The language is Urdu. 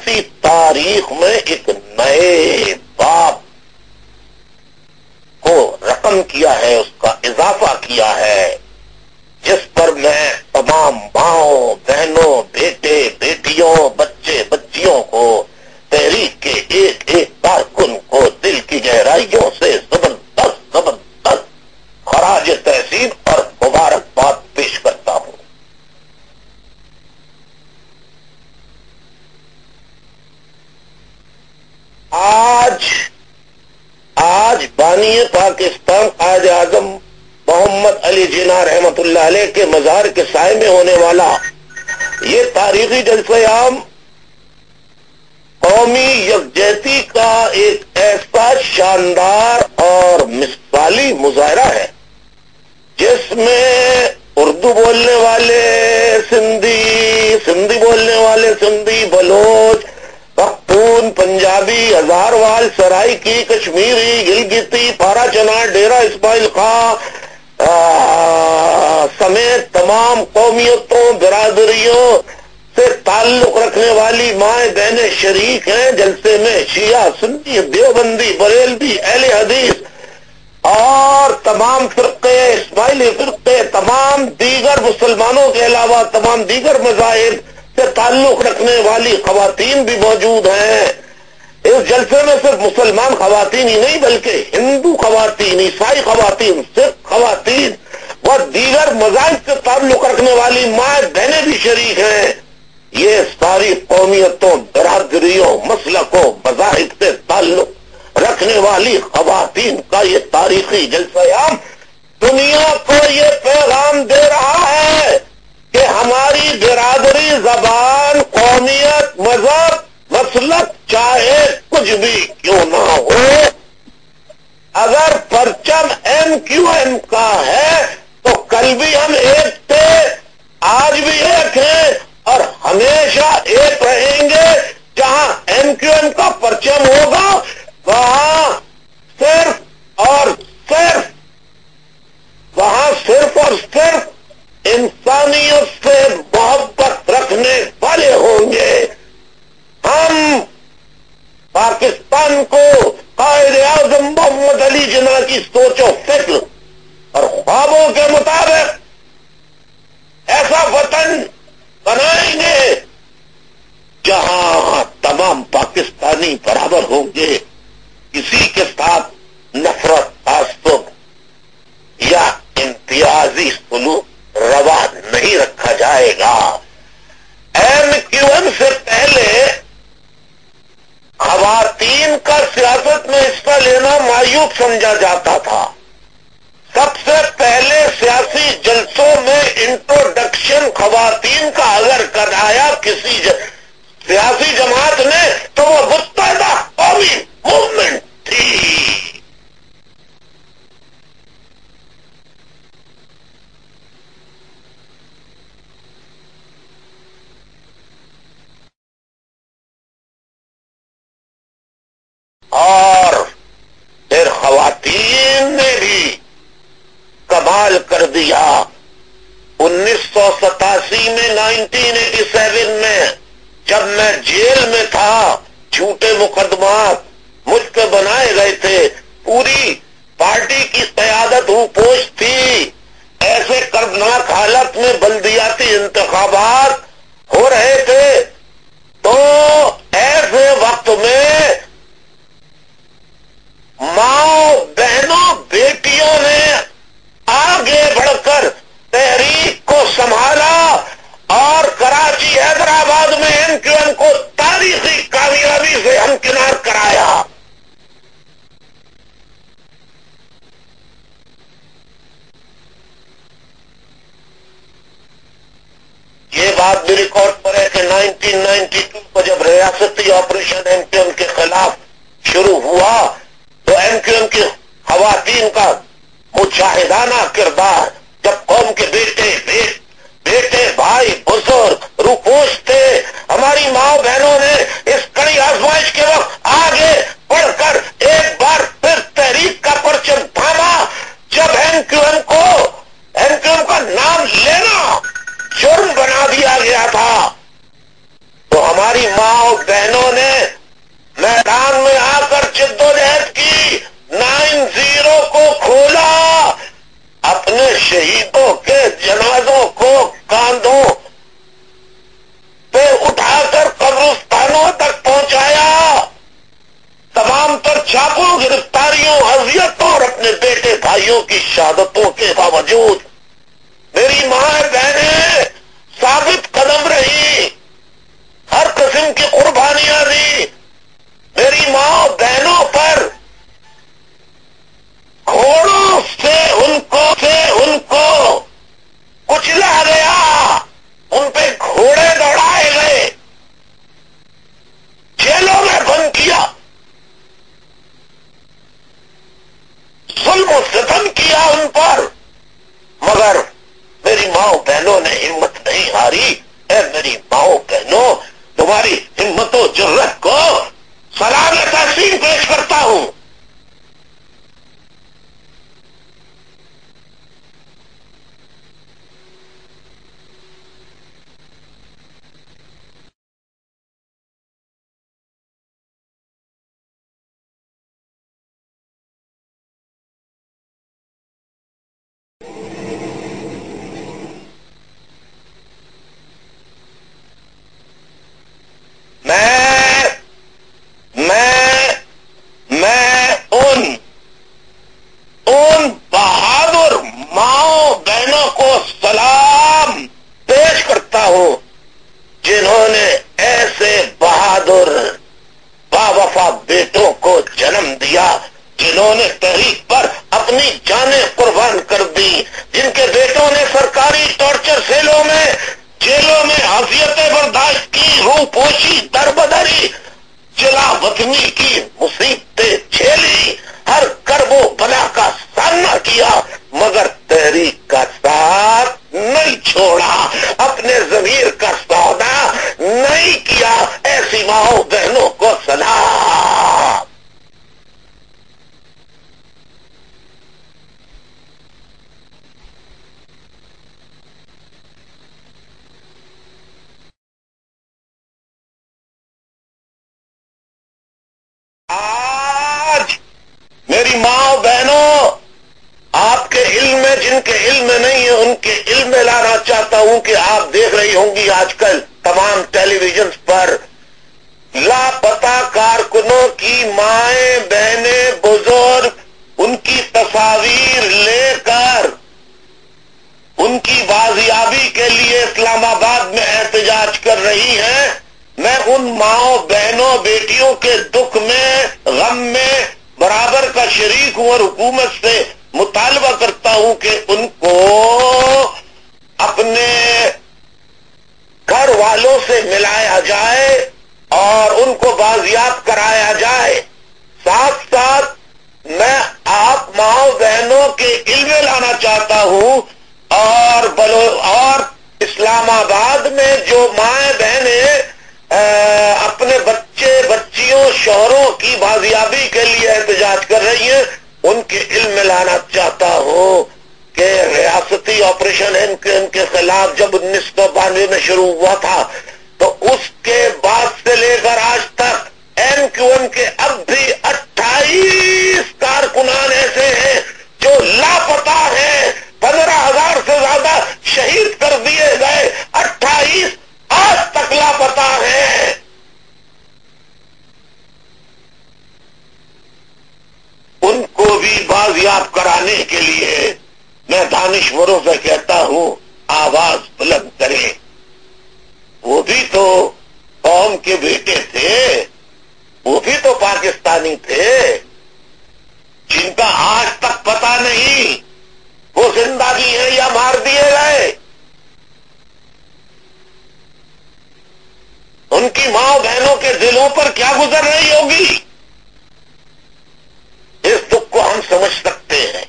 سیاسی تاریخ میں ایک نئے باب کو رقم کیا ہے، اس کا اضافہ کیا ہے، جس پر میں تمام ماؤں بہنوں بیٹے بیٹیوں بچے بچیوں کو تحریک کے ایک ایک کارکن کو دل کی گہرائیوں سے زبردست خراج تحسین اور مبارکباد پیش کرتا ہوں۔ آج بانی پاکستان قائد اعظم محمد علی جناح رحمت اللہ علیہ کے مزار کے سائے میں ہونے والا یہ تاریخی جلسہ عام قومی یکجہتی کا ایک ایسا شاندار اور مثالی مظاہرہ ہے جس میں اردو بولنے والے سندھی بولنے والے سندھی، بلوچ، پختون، پنجابی، ہزاروال، سرائکی، کشمیری، گلگتی، پارا چنار، ڈیرہ اسماعیل خاں سمیت تمام قومیتوں برادریوں سے تعلق رکھنے والی مائیں بہنیں شریک ہیں جلسے میں۔ شیعہ، سنی، دیوبندی، بریلوی، اہل حدیث اور تمام فرقے، اسماعیلی فرقے، تمام دیگر مسلمانوں کے علاوہ تمام دیگر مذاہب سے تعلق رکھنے والی خواتین بھی موجود ہیں۔ اس جلسے میں صرف مسلمان خواتین ہی نہیں بلکہ ہندو خواتین، عیسائی خواتین، سکھ خواتین اور دیگر مذاہب سے تعلق رکھنے والی مائیں بہنیں بھی شریک ہیں۔ یہ ساری قومیتوں، برادریوں، مسلکوں، مذاہب سے تعلق رکھنے والی خواتین کا یہ تاریخی جلسہ عام دنیا کو یہ پیغام دے رہا ہے کہ ہماری برادری، زبان، قومیت، مذہب، مسلک چاہے کچھ بھی کیوں نہ ہو، اگر پرچم MQM کا ہے تو کل بھی ہم ایک تھے، آج بھی ایک ہیں اور ہمیشہ ایک رہیں گے۔ جہاں MQM کا پرچم ہوگا وہاں صرف اور صرف انسانیت سے محبت رکھنے والے ہوں گے۔ ہم پاکستان کو قائد اعظم محمد علی جناح کی سوچ و فکر اور خوابوں کے مطابق ایسا وطن بنائیں گے جہاں تمام پاکستانی برابر ہوں گے، کسی کے ساتھ نفرت، تعصب یا امتیازی سلوک روا نہیں رکھا جائے گا۔ MQM سے پہلے خواتین کا سیاست میں حصہ لینا معیوب سمجھا جاتا تھا۔ سب سے پہلے سیاسی جلسوں میں انٹروڈکشن خواتین کا اگر کرایا کسی سیاسی جماعت نے تو وہ متحدہ قومی موومنٹ تھی۔ اور پھر خواتین نے بھی کمال کر دیا۔ 1987 میں 1987 میں جب میں جیل میں تھا، جھوٹے مقدمات مجھ پہ بنائے گئے تھے، پوری پارٹی کی قیادت روپوش تھی، ایسے کربناک حالت میں بلدیاتی انتخابات ہو رہے تھے، تو ایسے وقت میں ماؤں بہنوں بیٹیوں نے آگے بڑھ کر تحریک کو سنبھالا اور کراچی، حیدرآباد میں MQM کو تاریخی کامیابی سے ہمکنار کرایا۔ یہ بات بھی ریکارڈ پر ہے کہ 1992 کو جب ریاستی آپریشن MQM کے خلاف شروع ہوا تو MQM کی خواتین کا مجاہدانہ کردار، جب قوم کے بیٹے بھائی بزرگ روپوش تھے، ہماری ماں بہنوں نے اس کڑی آزمائش کے وقت آگے بڑھ کر ایک بار پھر تحریک کا پرچم تھاما۔ جب MQM کا نام لینا جرم بنا دیا گیا تھا تو ہماری ماں بہنوں نے میدان میں آ کر جدوجہد کی، 9-0 کو کھولا، اپنے شہیدوں کے جنازوں کو کاندھوں پہ اٹھا کر قبرستانوں تک پہنچایا، تمام تر چھاپوں، گرفتاریوں، اذیتوں اور اپنے بیٹے بھائیوں کی شہادتوں کے باوجود میری ماں بہنیں ثابت قدم رہی، ہر قسم کی قربانیاں دی۔ میری ماں بہنوں پر گھوڑوں سے ان کو کچلا گیا، ان پہ گھوڑے دوڑائے گئے، جیلوں میں بند کیا، ظلم و ستم کیا ان پر، مگر میری ماں بہنوں نے ہمت نہیں ہاری۔ اے میری ماں بہنوں، تمہاری ہمت و جرأت کو سلام تحسین پیش کرتا ہوں۔ میں ان بہادر ماؤں بہنوں کو سلام پیش کرتا ہوں جنہوں نے ایسے بہادر باوفا بیٹوں کو جنم دیا، جنہوں نے تحریک پر اپنی جانیں قربان کر دی، جن کے بیٹوں نے سرکاری ٹارچر سیلوں میں، جیلوں میں اذیتیں برداشت کی، روح پوشی، دربدری، جلا وطنی کی مصیبتیں جھیلی، ہر کرب و بلا کا سامنا کیا، مگر تحریک کا ساتھ نہیں چھوڑا، اپنے ضمیر کا سودا نہیں کیا۔ ایسی ماؤں بہنوں کو سلام۔ آج میری ماں بہنوں، آپ کے علم میں، جن کے علم میں نہیں ہے ان کے علم میں لانا چاہتا ہوں کہ آپ دیکھ رہی ہوں گی آج کل تمام ٹیلی ویژنز پر لاپتہ کارکنوں کی مائیں بہنیں بزرگ ان کی تصاویر لے کر ان کی بازیابی کے لیے اسلام آباد میں احتجاج کر رہی ہیں۔ میں ان ماؤں بہنوں بیٹیوں کے دکھ میں، غم میں برابر کا شریک ہوں اور حکومت سے مطالبہ کرتا ہوں کہ ان کو اپنے گھر والوں سے ملایا جائے اور ان کو بازیاب کرایا جائے۔ ساتھ ساتھ میں آپ ماؤں بہنوں کے علم میں لانا چاہتا ہوں اور اسلام آباد میں جو مائیں بہنیں اپنے بچے بچیوں شوہروں کی بازیابی کے لیے احتجاج کر رہی ہیں، ان کے علم میں لانا چاہتا ہوں کہ ریاستی آپریشن ان کے خلاف جب 1992 میں شروع ہوا تھا تو اس کے بعد سے لے کر آج تک MQM کے اب بھی 28 کارکنان ایسے ہیں جو لاپتہ ہیں، 15,000 سے زیادہ شہید کر دیے گئے، 28 آج تک لاپتہ ہیں۔ ان کو بھی بازیاب کرانے کے لیے میں دانشوروں سے کہتا ہوں آواز بلند کریں۔ وہ بھی تو قوم کے بیٹے تھے، وہ بھی تو پاکستانی تھے، جن کا آج تک پتہ نہیں وہ زندہ بھی ہیں یا مار دیے گئے۔ ان کی ماں بہنوں کے دلوں پر کیا گزر رہی ہوگی، اس دکھ کو ہم سمجھ سکتے ہیں۔